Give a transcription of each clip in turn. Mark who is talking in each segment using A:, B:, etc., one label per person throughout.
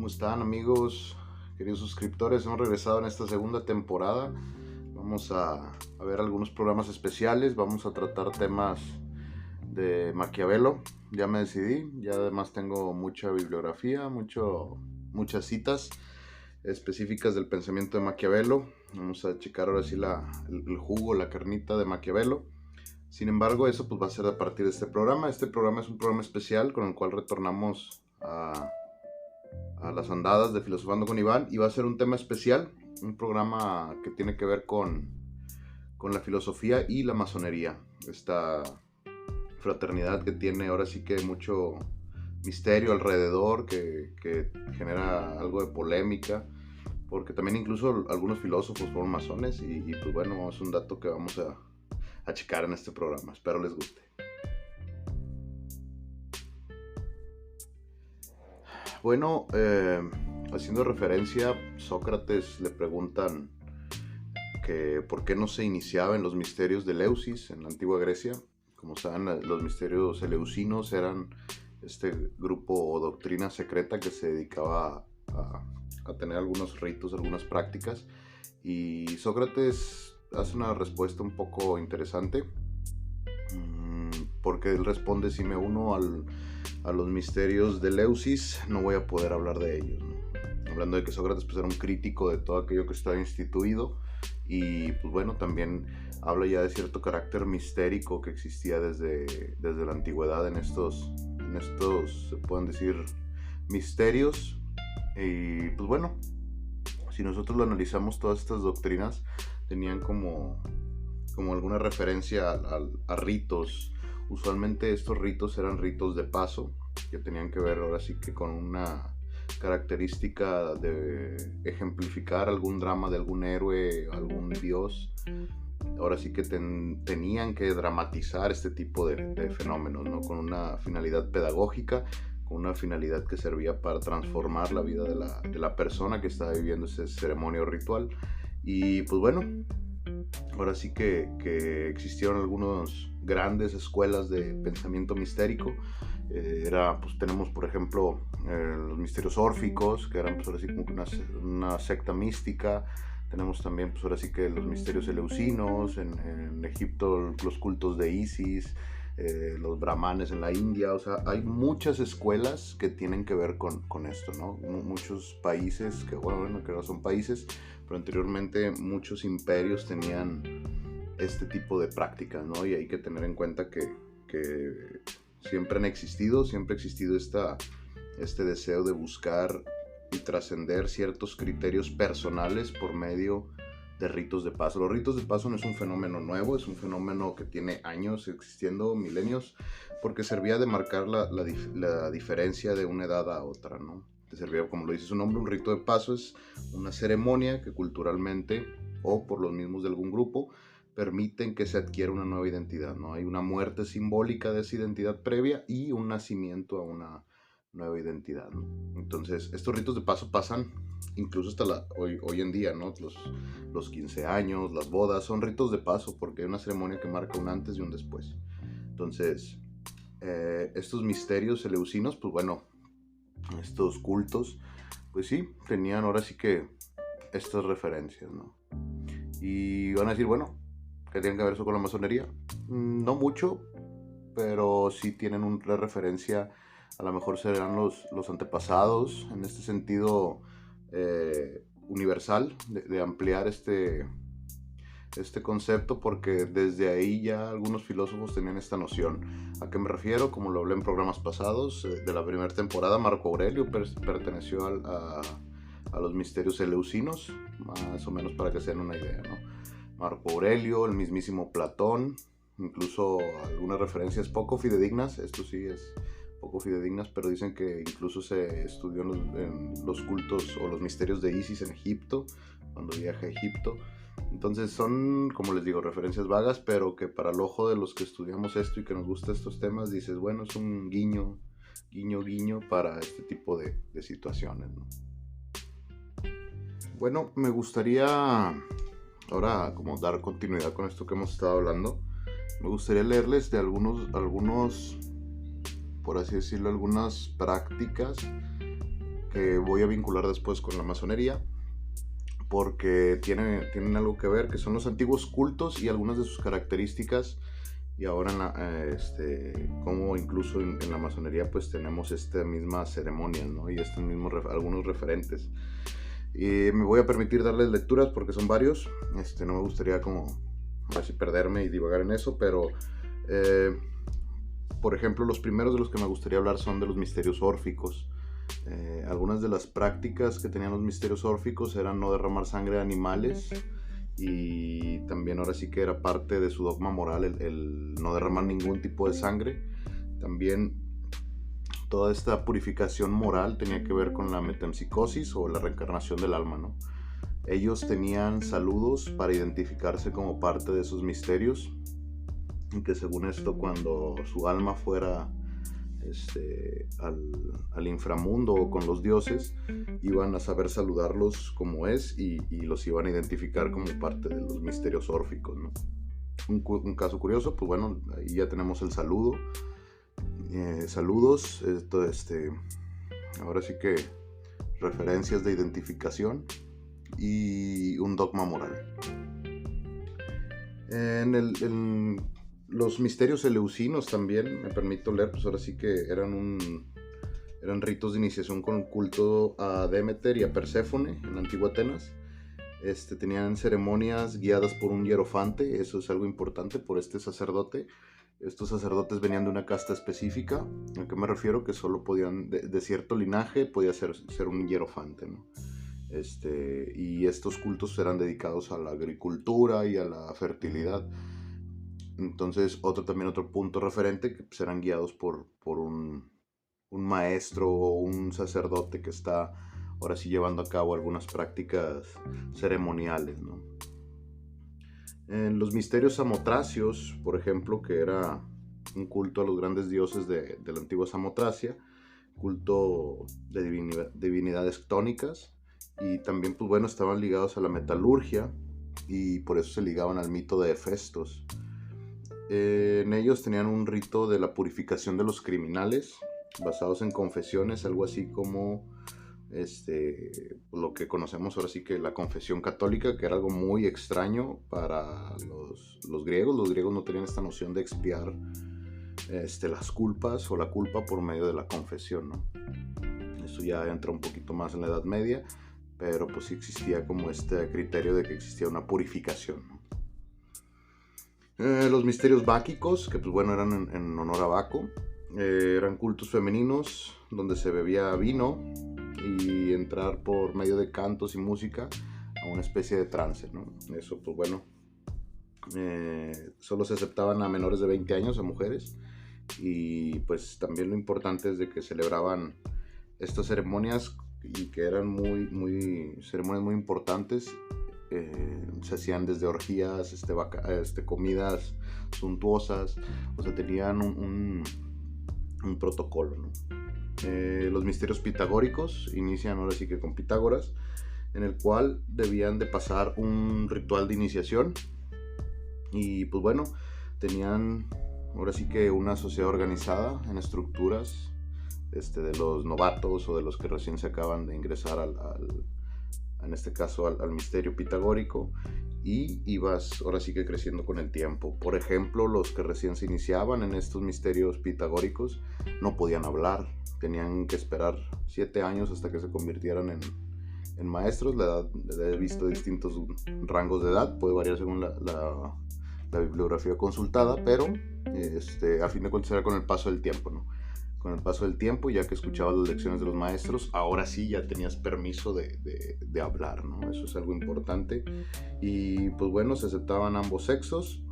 A: ¿Cómo están, amigos, queridos suscriptores? Hemos regresado en esta segunda temporada. Vamos a ver algunos programas especiales. Vamos a tratar temas de Maquiavelo. Ya me decidí. Ya además tengo mucha bibliografía, muchas citas específicas del pensamiento de Maquiavelo. Vamos a checar ahora sí el jugo, la carnita de Maquiavelo. Sin embargo, eso pues va a ser a partir de este programa. Este programa es un programa especial con el cual retornamos a las andadas de Filosofando con Iván, y va a ser un tema especial, un programa que tiene que ver con la filosofía y la masonería, esta fraternidad que tiene ahora sí que mucho misterio alrededor, que genera algo de polémica, porque también incluso algunos filósofos fueron masones, y pues bueno, es un dato que vamos a checar en este programa. Espero les guste. Bueno, haciendo referencia, Sócrates le preguntan que por qué no se iniciaba en los misterios de Eleusis en la antigua Grecia. Como saben, los misterios eleusinos eran este grupo o doctrina secreta que se dedicaba a tener algunos ritos, algunas prácticas, y Sócrates hace una respuesta un poco interesante, porque él responde: si me uno a los misterios de Eleusis, no voy a poder hablar de ellos, ¿no? Hablando de que Sócrates pues, era un crítico de todo aquello que estaba instituido, y pues bueno, también habla ya de cierto carácter mistérico que existía desde la antigüedad en estos se pueden decir misterios. Y pues bueno, si nosotros lo analizamos, todas estas doctrinas tenían como alguna referencia a ritos. Usualmente estos ritos eran ritos de paso, que tenían que ver ahora sí que con una característica de ejemplificar algún drama de algún héroe, algún dios. Ahora sí que tenían que dramatizar este tipo de fenómenos, ¿no? Con una finalidad pedagógica, con una finalidad que servía para transformar la vida de la persona que estaba viviendo ese ceremonio ritual. Y pues bueno, ahora sí que existieron algunas grandes escuelas de pensamiento mistérico. Pues tenemos por ejemplo los misterios órficos, que eran pues ahora sí como una secta mística. Tenemos también pues ahora sí que los misterios eleusinos, en Egipto los cultos de Isis, los brahmanes en la India. O sea, hay muchas escuelas que tienen que ver con esto, ¿no? Muchos países, que bueno, que no son países, pero anteriormente muchos imperios tenían este tipo de prácticas, ¿no? Y hay que tener en cuenta que siempre ha existido este deseo de buscar y trascender ciertos criterios personales por medio de ritos de paso. Los ritos de paso no es un fenómeno nuevo, es un fenómeno que tiene años existiendo, milenios, porque servía de marcar la diferencia de una edad a otra, ¿no? Te servía, como lo dice su nombre, un rito de paso es una ceremonia que culturalmente o por los mismos de algún grupo permiten que se adquiera una nueva identidad, ¿no? Hay una muerte simbólica de esa identidad previa y un nacimiento a una nueva identidad, ¿no? Entonces, estos ritos de paso pasan incluso hasta hoy en día, ¿no? Los 15 años, las bodas, son ritos de paso porque hay una ceremonia que marca un antes y un después. Entonces, estos misterios eleusinos, pues bueno, estos cultos, pues sí, tenían ahora sí que estas referencias, ¿no? Y van a decir, bueno, ¿qué tiene que ver eso con la masonería? No mucho, pero sí tienen una referencia. A lo mejor serán los antepasados, en este sentido universal, de ampliar este concepto, porque desde ahí ya algunos filósofos tenían esta noción. ¿A qué me refiero? Como lo hablé en programas pasados, de la primera temporada, Marco Aurelio perteneció a los misterios eleusinos, más o menos para que se den una idea, ¿no? Marco Aurelio, el mismísimo Platón, incluso algunas referencias poco fidedignas, esto sí es poco fidedignas, pero dicen que incluso se estudió en los cultos o los misterios de Isis en Egipto, cuando viaja a Egipto. Entonces son, como les digo, referencias vagas, pero que para el ojo de los que estudiamos esto y que nos gustan estos temas, dices, bueno, es un guiño para este tipo de situaciones, ¿no? Bueno, me gustaría ahora como dar continuidad con esto que hemos estado hablando. Me gustaría leerles de algunos, por así decirlo, algunas prácticas que voy a vincular después con la masonería, porque tienen algo que ver, que son los antiguos cultos y algunas de sus características, y ahora como incluso en la masonería pues tenemos estas mismas ceremonias, ¿no? Y estos mismos algunos referentes. Y me voy a permitir darles lecturas porque son varios. No me gustaría como así perderme y divagar en eso, pero por ejemplo, los primeros de los que me gustaría hablar son de los misterios órficos. Algunas de las prácticas que tenían los misterios órficos eran no derramar sangre de animales, y también ahora sí que era parte de su dogma moral el no derramar ningún tipo de sangre. También toda esta purificación moral tenía que ver con la metempsicosis o la reencarnación del alma, ¿no? Ellos tenían saludos para identificarse como parte de esos misterios, y que según esto, cuando su alma fuera al inframundo o con los dioses, iban a saber saludarlos como es, y los iban a identificar como parte de los misterios órficos, ¿no? Un caso curioso, pues bueno, ahí ya tenemos el saludo. Saludos, ahora sí que referencias de identificación y un dogma moral. En los misterios eleusinos también me permito leer, pues ahora sí que eran ritos de iniciación con el culto a Demeter y a Perséfone en la antigua Atenas. Tenían ceremonias guiadas por un hierofante, eso es algo importante, por este sacerdote. Estos sacerdotes venían de una casta específica. ¿A qué me refiero? Que solo podían, de cierto linaje, podía ser un hierofante, ¿no? Y estos cultos eran dedicados a la agricultura y a la fertilidad. Entonces, otro punto referente, que pues, eran guiados por un maestro o un sacerdote que está ahora sí llevando a cabo algunas prácticas ceremoniales, ¿no? En los misterios samotracios, por ejemplo, que era un culto a los grandes dioses de la antigua Samotracia, culto de divinidades tónicas, y también pues bueno, estaban ligados a la metalurgia, y por eso se ligaban al mito de Hefestos. En ellos tenían un rito de la purificación de los criminales, basados en confesiones, algo así como lo que conocemos ahora sí que la confesión católica, que era algo muy extraño para los griegos. Los griegos no tenían esta noción de expiar las culpas o la culpa por medio de la confesión, ¿no? Eso ya entra un poquito más en la Edad Media, pero pues sí existía como este criterio de que existía una purificación, ¿no? Los misterios báquicos, que pues bueno, eran en honor a Baco. Eran cultos femeninos donde se bebía vino y entrar por medio de cantos y música a una especie de trance, ¿no? Eso pues bueno, solo se aceptaban a menores de 20 años, a mujeres, y pues también lo importante es de que celebraban estas ceremonias, y que eran ceremonias muy importantes. Se hacían desde orgías, comidas suntuosas, o sea, tenían un protocolo, ¿no? Los misterios pitagóricos inician ahora sí que con Pitágoras, en el cual debían de pasar un ritual de iniciación, y pues bueno, tenían ahora sí que una sociedad organizada en estructuras de los novatos o de los que recién se acaban de ingresar en este caso al misterio pitagórico, y ibas ahora sí que creciendo con el tiempo. Por ejemplo, los que recién se iniciaban en estos misterios pitagóricos no podían hablar, tenían que esperar 7 años hasta que se convirtieran en maestros. He visto distintos rangos de edad, puede variar según la bibliografía consultada, pero a fin de cuentas era con el paso del tiempo, ¿no? Con el paso del tiempo, ya que escuchabas las lecciones de los maestros, ahora sí ya tenías permiso de hablar, ¿no? Eso es algo importante. Y pues bueno, se aceptaban ambos sexos,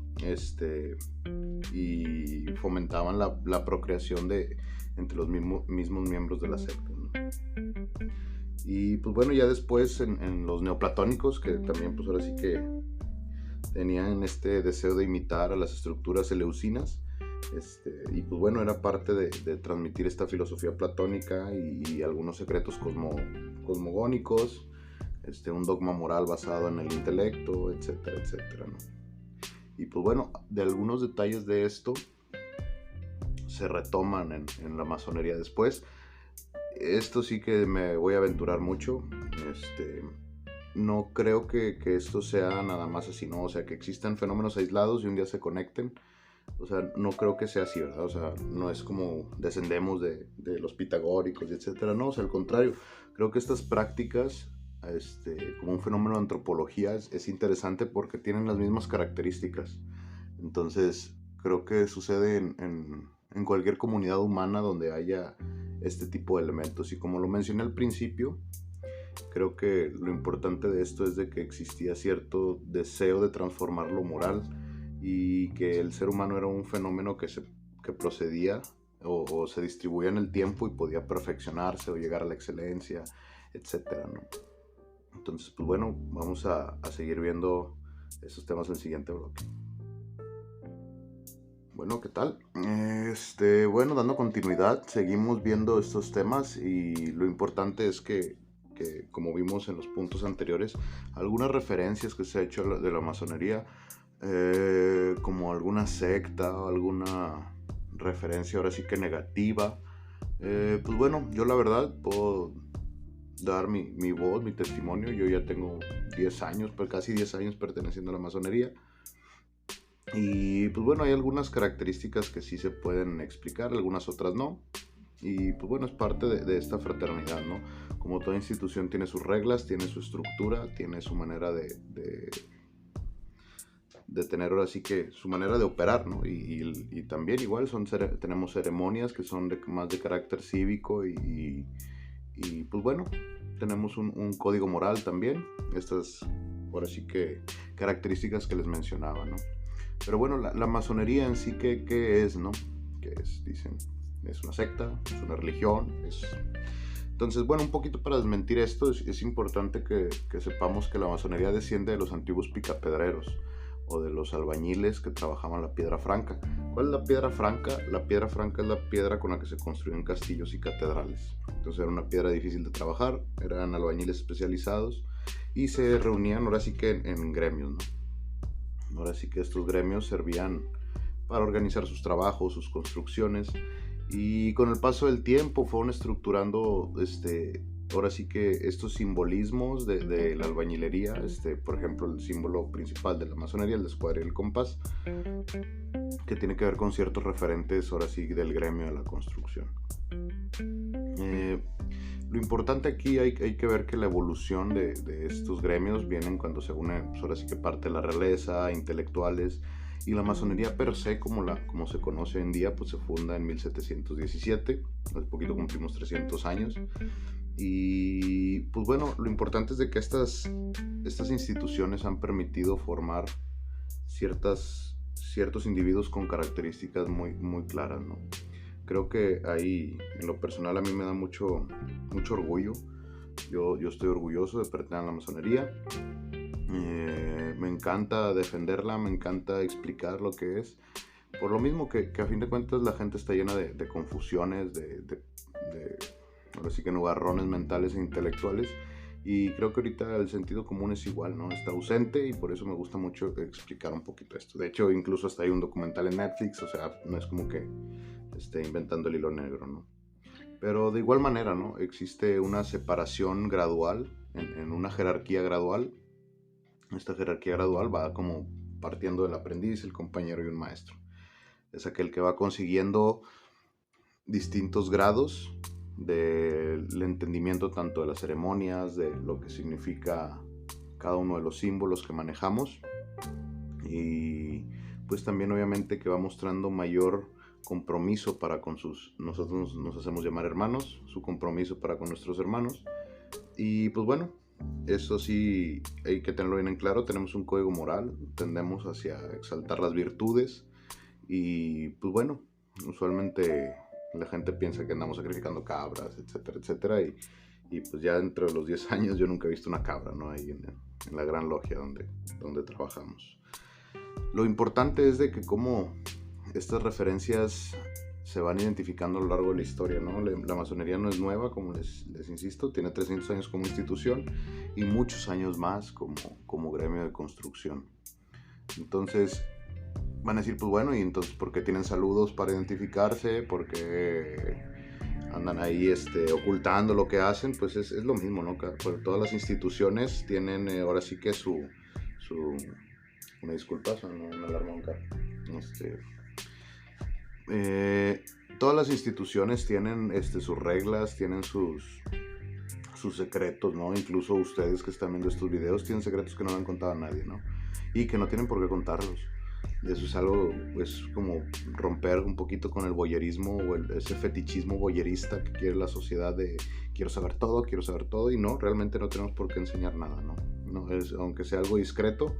A: y fomentaban la procreación entre los mismos miembros de la secta, ¿no? Y pues bueno, ya después en los neoplatónicos, que también pues ahora sí que tenían este deseo de imitar a las estructuras eleusinas, y pues bueno, era parte de transmitir esta filosofía platónica y algunos secretos cosmogónicos, un dogma moral basado en el intelecto, etcétera, etcétera, ¿no? Y pues bueno, de algunos detalles de esto se retoman en la masonería después. esto sí que me voy a aventurar mucho. No creo que esto sea nada más así, ¿no? O sea, que existan fenómenos aislados y un día se conecten. O sea, no creo que sea así, ¿verdad? O sea, no es como descendemos de los pitagóricos y etcétera. No, o sea, al contrario. Creo que estas prácticas, como un fenómeno de antropología, es interesante porque tienen las mismas características. Entonces, creo que sucede en cualquier comunidad humana donde haya este tipo de elementos. Y como lo mencioné al principio, creo que lo importante de esto es de que existía cierto deseo de transformar lo moral y que el ser humano era un fenómeno que procedía o se distribuía en el tiempo y podía perfeccionarse o llegar a la excelencia, etcétera, ¿no? Entonces, pues bueno, vamos a seguir viendo estos temas en el siguiente bloque. Bueno, ¿qué tal? Bueno, dando continuidad, seguimos viendo estos temas y lo importante es que como vimos en los puntos anteriores, algunas referencias que se ha hecho de la masonería, como alguna secta o alguna referencia ahora sí que negativa, pues bueno, yo la verdad puedo dar mi voz, mi testimonio. Yo ya tengo 10 años, pues casi 10 años perteneciendo a la masonería. Y pues bueno, hay algunas características que sí se pueden explicar, algunas otras no. Y pues bueno, es parte de esta fraternidad, ¿no? Como toda institución tiene sus reglas, tiene su estructura, tiene su manera de tener ahora sí que su manera de operar, ¿no? Y también igual tenemos ceremonias que son más de carácter cívico y pues bueno, tenemos un código moral también. Estas ahora sí que características que les mencionaba, ¿no? Pero bueno, la masonería en sí, ¿qué es, no? ¿Qué es? Dicen, es una secta, es una religión, es... Entonces, bueno, un poquito para desmentir esto, es importante que sepamos que la masonería desciende de los antiguos picapedreros o de los albañiles que trabajaban la piedra franca. ¿Cuál es la piedra franca? La piedra franca es la piedra con la que se construían castillos y catedrales. Entonces era una piedra difícil de trabajar, eran albañiles especializados y se reunían ahora sí que en gremios, ¿no? Ahora sí que estos gremios servían para organizar sus trabajos, sus construcciones, y con el paso del tiempo fueron estructurando ahora sí que estos simbolismos de la albañilería, por ejemplo el símbolo principal de la masonería, el de escuadra y el compás, que tiene que ver con ciertos referentes ahora sí del gremio de la construcción. Lo importante aquí hay que ver que la evolución de estos gremios vienen cuando se unen, pues ahora sí que parte de la realeza, intelectuales, y la masonería per se, como se conoce hoy en día, pues se funda en 1717, hace poquito cumplimos 300 años, y pues bueno, lo importante es de que estas instituciones han permitido formar ciertos individuos con características muy, muy claras, ¿no? Creo que ahí, en lo personal, a mí me da mucho orgullo. Yo estoy orgulloso de pertenecer a la masonería. Me encanta defenderla, me encanta explicar lo que es. Por lo mismo que a fin de cuentas la gente está llena de confusiones, ahora sí que nubarrones mentales e intelectuales. Y creo que ahorita el sentido común es igual, ¿no? Está ausente y por eso me gusta mucho explicar un poquito esto. De hecho, incluso hasta hay un documental en Netflix, o sea, no es como que esté inventando el hilo negro, ¿no? Pero de igual manera, ¿no? Existe una separación gradual, en una jerarquía gradual. Esta jerarquía gradual va como partiendo del aprendiz, el compañero y un maestro. Es aquel que va consiguiendo distintos grados del entendimiento tanto de las ceremonias, de lo que significa cada uno de los símbolos que manejamos, y pues también obviamente que va mostrando mayor compromiso para con nosotros nos hacemos llamar hermanos, su compromiso para con nuestros hermanos. Y pues bueno, eso sí hay que tenerlo bien en claro, tenemos un código moral, tendemos hacia exaltar las virtudes y pues bueno, usualmente la gente piensa que andamos sacrificando cabras, etcétera, etcétera, y pues ya dentro de los 10 años yo nunca he visto una cabra, ¿no? Ahí en la gran logia donde trabajamos. Lo importante es de que como estas referencias se van identificando a lo largo de la historia, ¿no? La masonería no es nueva, como les insisto, tiene 300 años como institución y muchos años más como gremio de construcción. Entonces van a decir, pues bueno, y entonces ¿por qué tienen saludos para identificarse? ¿Por qué andan ahí ocultando lo que hacen, pues es lo mismo, ¿no? Todas las instituciones tienen ahora sí que su una disculpa, son una alarma de un carro. Todas las instituciones tienen sus reglas, tienen sus secretos, ¿no? Incluso ustedes que están viendo estos videos tienen secretos que no le han contado a nadie, ¿no? Y que no tienen por qué contarlos. Eso es algo, pues, como romper un poquito con el voyerismo o ese fetichismo voyerista que quiere la sociedad de quiero saber todo, y no, realmente no tenemos por qué enseñar nada, ¿no? Aunque sea algo discreto,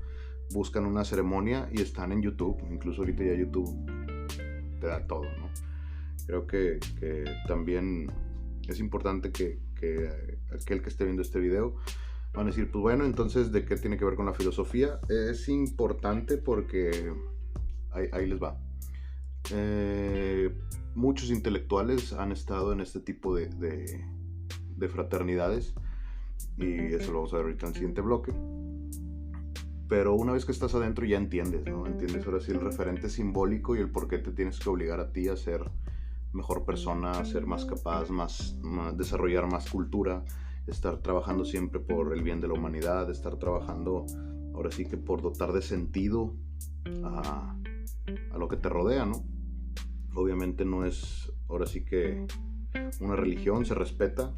A: buscan una ceremonia y están en YouTube. Incluso ahorita ya YouTube te da todo, ¿no? Creo que también es importante que aquel que esté viendo este video van a decir, pues bueno, entonces, ¿de qué tiene que ver con la filosofía? Es importante porque ahí les va. Muchos intelectuales han estado en este tipo de fraternidades, y eso lo vamos a ver ahorita en el siguiente bloque. Pero una vez que estás adentro ya entiendes, ¿no? Entiendes ahora sí el referente simbólico y el por qué te tienes que obligar a ti a ser mejor persona, a ser más capaz, desarrollar más cultura, estar trabajando siempre por el bien de la humanidad, estar trabajando ahora sí que por dotar de sentido a lo que te rodea, ¿no? Obviamente no es ahora sí que una religión, se respeta,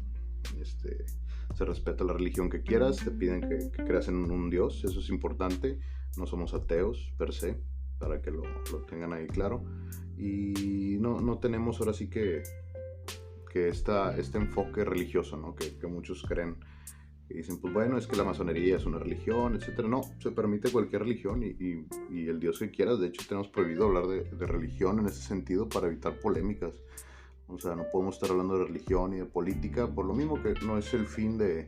A: se respeta la religión que quieras, te piden que creas en un Dios, eso es importante, no somos ateos per se, para que lo tengan ahí claro, y no tenemos ahora sí que este enfoque religioso, ¿no? que muchos creen, que dicen, pues bueno, es que la masonería es una religión, etcétera. No, se permite cualquier religión y el Dios que quieras. De hecho, tenemos prohibido hablar de religión en ese sentido para evitar polémicas. O sea, no podemos estar hablando de religión y de política, por lo mismo que no es el fin de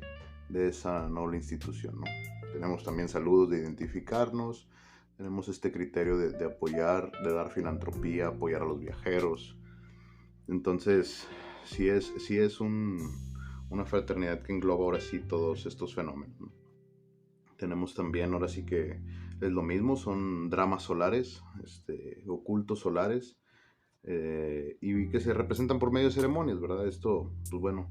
A: esa noble institución, ¿no? Tenemos también saludos de identificarnos, tenemos este criterio de apoyar, de dar filantropía, apoyar a los viajeros. Entonces, sí es una fraternidad que engloba ahora sí todos estos fenómenos, ¿no? Tenemos también, ahora sí que es lo mismo, son dramas solares, ocultos solares, y que se representan por medio de ceremonias, ¿verdad? Esto, pues bueno,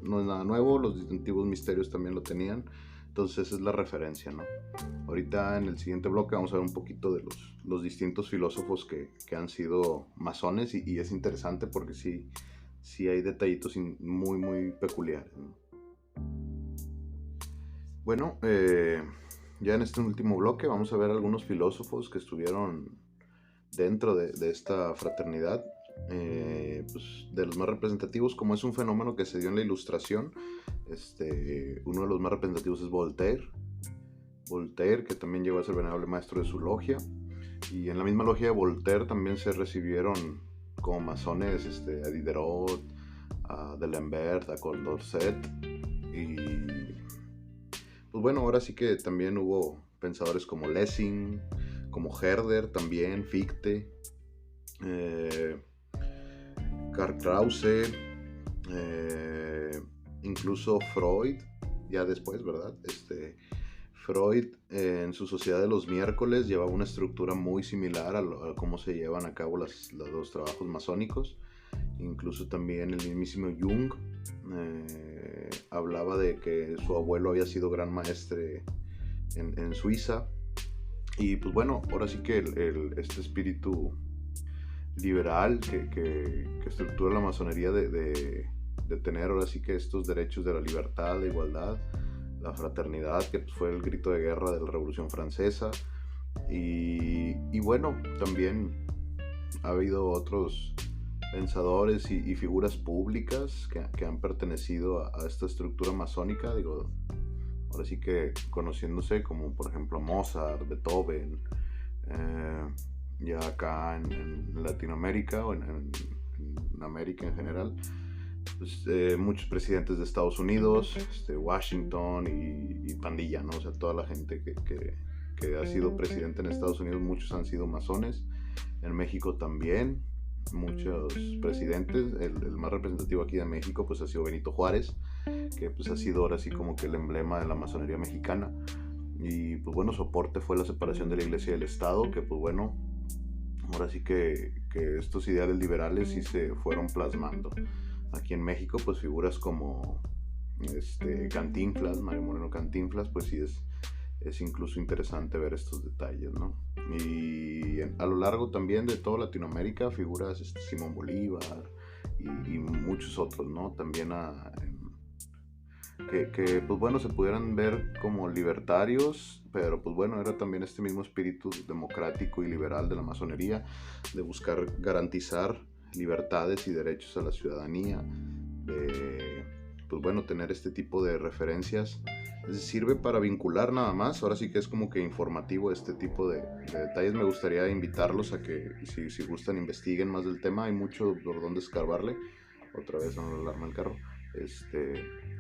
A: no es nada nuevo, los antiguos misterios también lo tenían, entonces esa es la referencia, ¿no? Ahorita en el siguiente bloque vamos a ver un poquito de los distintos filósofos que han sido masones, y es interesante porque sí hay detallitos muy, muy peculiares, ¿no? Bueno, ya en este último bloque vamos a ver algunos filósofos que estuvieron dentro de esta fraternidad, pues de los más representativos, como es un fenómeno que se dio en la Ilustración. Uno de los más representativos es Voltaire, que también llegó a ser venerable maestro de su logia, y en la misma logia de Voltaire también se recibieron como masones a Diderot, a D'Alembert, a Condorcet, y pues bueno, ahora sí que también hubo pensadores como Lessing, como Herder también, Fichte, Karl Krause, incluso Freud, ya después, ¿verdad? Freud en su Sociedad de los Miércoles llevaba una estructura muy similar a cómo se llevan a cabo los trabajos masónicos. Incluso también el mismísimo Jung hablaba de que su abuelo había sido gran maestre en Suiza. Y pues bueno, ahora sí que este espíritu liberal que estructura la masonería de tener ahora sí que estos derechos de la libertad, la igualdad, la fraternidad, que pues fue el grito de guerra de la Revolución Francesa. Y bueno, también ha habido otros pensadores y figuras públicas que han pertenecido a esta estructura masónica, digo, ahora sí que conociéndose, como por ejemplo Mozart, Beethoven, ya acá en Latinoamérica o en América en general, pues, muchos presidentes de Estados Unidos, Washington y pandilla, ¿no? O sea, toda la gente que ha sido presidente en Estados Unidos, muchos han sido masones. En México también, muchos presidentes. El más representativo aquí de México pues ha sido Benito Juárez, que pues ha sido ahora sí como que el emblema de la masonería mexicana. Y pues bueno, su aporte fue la separación de la iglesia y del Estado, que pues bueno, ahora sí que estos ideales liberales sí se fueron plasmando. Aquí en México, pues figuras como Cantinflas, Mario Moreno Cantinflas, pues sí es incluso interesante ver estos detalles, ¿no? Y a lo largo también de toda Latinoamérica, figuras Simón Bolívar y muchos otros, ¿no? También que pues bueno, se pudieran ver como libertarios, pero pues bueno, era también este mismo espíritu democrático y liberal de la masonería, de buscar garantizar libertades y derechos a la ciudadanía, de pues bueno, tener este tipo de referencias. Sirve para vincular nada más, ahora sí que es como que informativo este tipo de detalles. Me gustaría invitarlos a que si gustan investiguen más del tema, hay mucho por donde escarbarle. Otra vez no alarma el carro.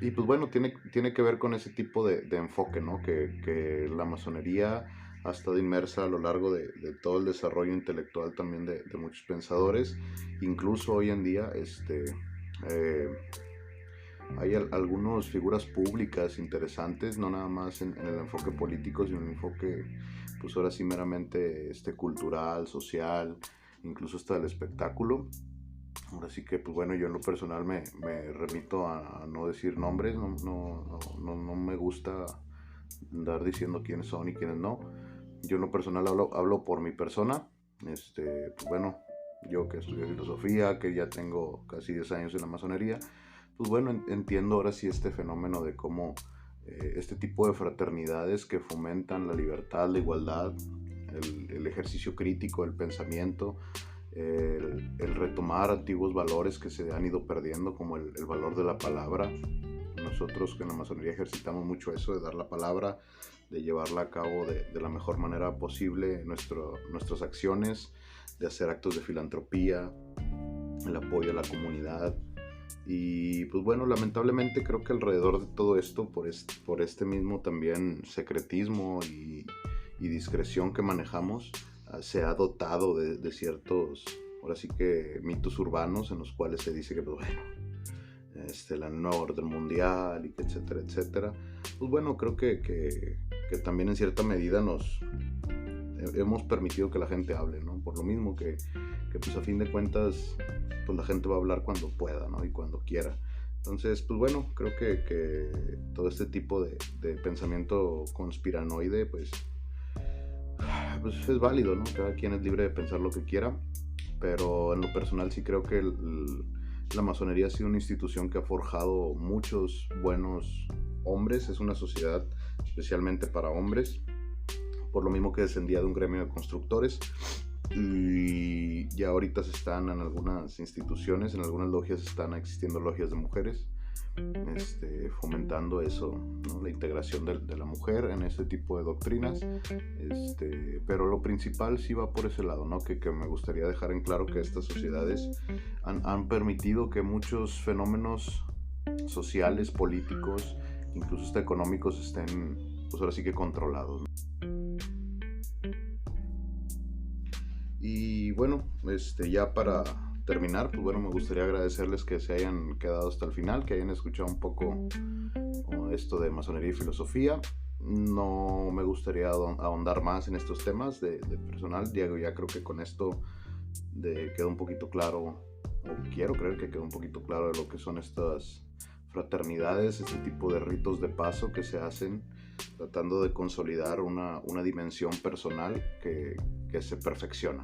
A: Y pues bueno, tiene que ver con ese tipo de enfoque, ¿no? Que la masonería ha estado inmersa a lo largo de todo el desarrollo intelectual también de muchos pensadores. Incluso hoy en día eh, hay algunas figuras públicas interesantes, no nada más en el enfoque político, sino en el enfoque, pues ahora sí meramente cultural, social, incluso hasta el espectáculo. Ahora sí que, pues bueno, yo en lo personal me remito a no decir nombres, no me gusta andar diciendo quiénes son y quiénes no. Yo en lo personal hablo por mi persona. Pues bueno, yo que estudié filosofía, que ya tengo casi 10 años en la masonería, pues bueno, entiendo ahora sí este fenómeno de cómo este tipo de fraternidades que fomentan la libertad, la igualdad, el ejercicio crítico del pensamiento, el retomar antiguos valores que se han ido perdiendo, como el valor de la palabra. Nosotros que en la masonería ejercitamos mucho eso de dar la palabra, de llevarla a cabo de la mejor manera posible, nuestras acciones, de hacer actos de filantropía, el apoyo a la comunidad. Y pues bueno, lamentablemente creo que alrededor de todo esto, por este mismo también secretismo y discreción que manejamos, se ha dotado de ciertos, ahora sí que mitos urbanos en los cuales se dice que pues bueno, la nueva orden mundial y que etcétera, etcétera. Pues bueno, creo que también en cierta medida nos hemos permitido que la gente hable, ¿no? Por lo mismo que pues a fin de cuentas pues la gente va a hablar cuando pueda, ¿no? Y cuando quiera. Entonces, pues bueno, creo que todo este tipo de pensamiento conspiranoide pues es válido, ¿no? Cada quien es libre de pensar lo que quiera, pero en lo personal sí creo que la masonería ha sido una institución que ha forjado muchos buenos hombres. Es una sociedad especialmente para hombres, por lo mismo que descendía de un gremio de constructores, y ya ahorita se están en algunas instituciones, en algunas logias están existiendo logias de mujeres, fomentando eso, ¿no? La integración de la mujer en este tipo de doctrinas, pero lo principal sí va por ese lado, ¿no? Que me gustaría dejar en claro que estas sociedades han permitido que muchos fenómenos sociales, políticos, incluso hasta económicos estén, pues ahora sí que controlados, ¿no? Y bueno, ya para terminar, pues bueno, me gustaría agradecerles que se hayan quedado hasta el final, que hayan escuchado un poco esto de masonería y filosofía. No me gustaría ahondar más en estos temas de personal. Diego, ya creo que con esto quedó un poquito claro, o quiero creer que quedó un poquito claro de lo que son estas fraternidades, este tipo de ritos de paso que se hacen tratando de consolidar una dimensión personal que se perfecciona.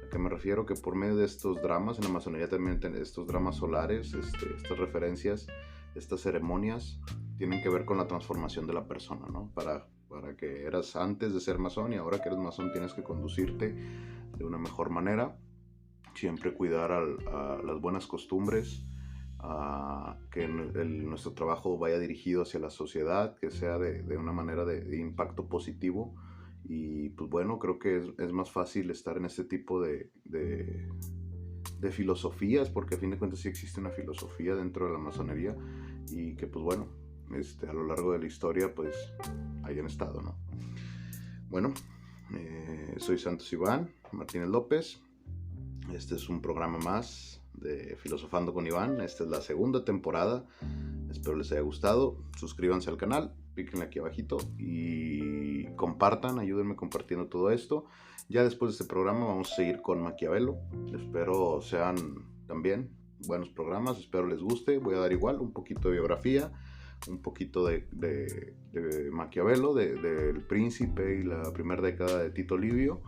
A: ¿A qué me refiero? Que por medio de estos dramas, en la masonería también estos dramas solares, estas referencias, estas ceremonias, tienen que ver con la transformación de la persona, ¿no? Para que eras antes de ser masón y ahora que eres masón tienes que conducirte de una mejor manera, siempre cuidar a las buenas costumbres, que nuestro trabajo vaya dirigido hacia la sociedad, que sea de una manera de impacto positivo. Y pues bueno, creo que es más fácil estar en este tipo de filosofías, porque a fin de cuentas sí existe una filosofía dentro de la masonería y que pues bueno, a lo largo de la historia pues hayan estado, ¿no? Bueno, soy Santos Iván Martínez López. Este es un programa más de Filosofando con Iván. Esta es la segunda temporada. Espero les haya gustado. Suscríbanse al canal, píquenle aquí abajito y compartan, ayúdenme compartiendo todo esto. Ya después de este programa vamos a seguir con Maquiavelo. Espero sean también buenos programas, espero les guste. Voy a dar igual un poquito de biografía, un poquito de Maquiavelo, del Príncipe y la primera década de Tito Livio,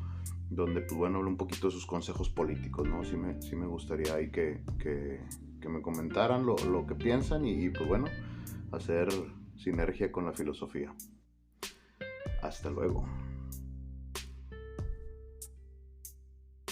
A: donde pues bueno, hablo un poquito de sus consejos políticos, ¿no? Sí me gustaría ahí que me comentaran lo que piensan y pues bueno, hacer sinergia con la filosofía. Hasta luego.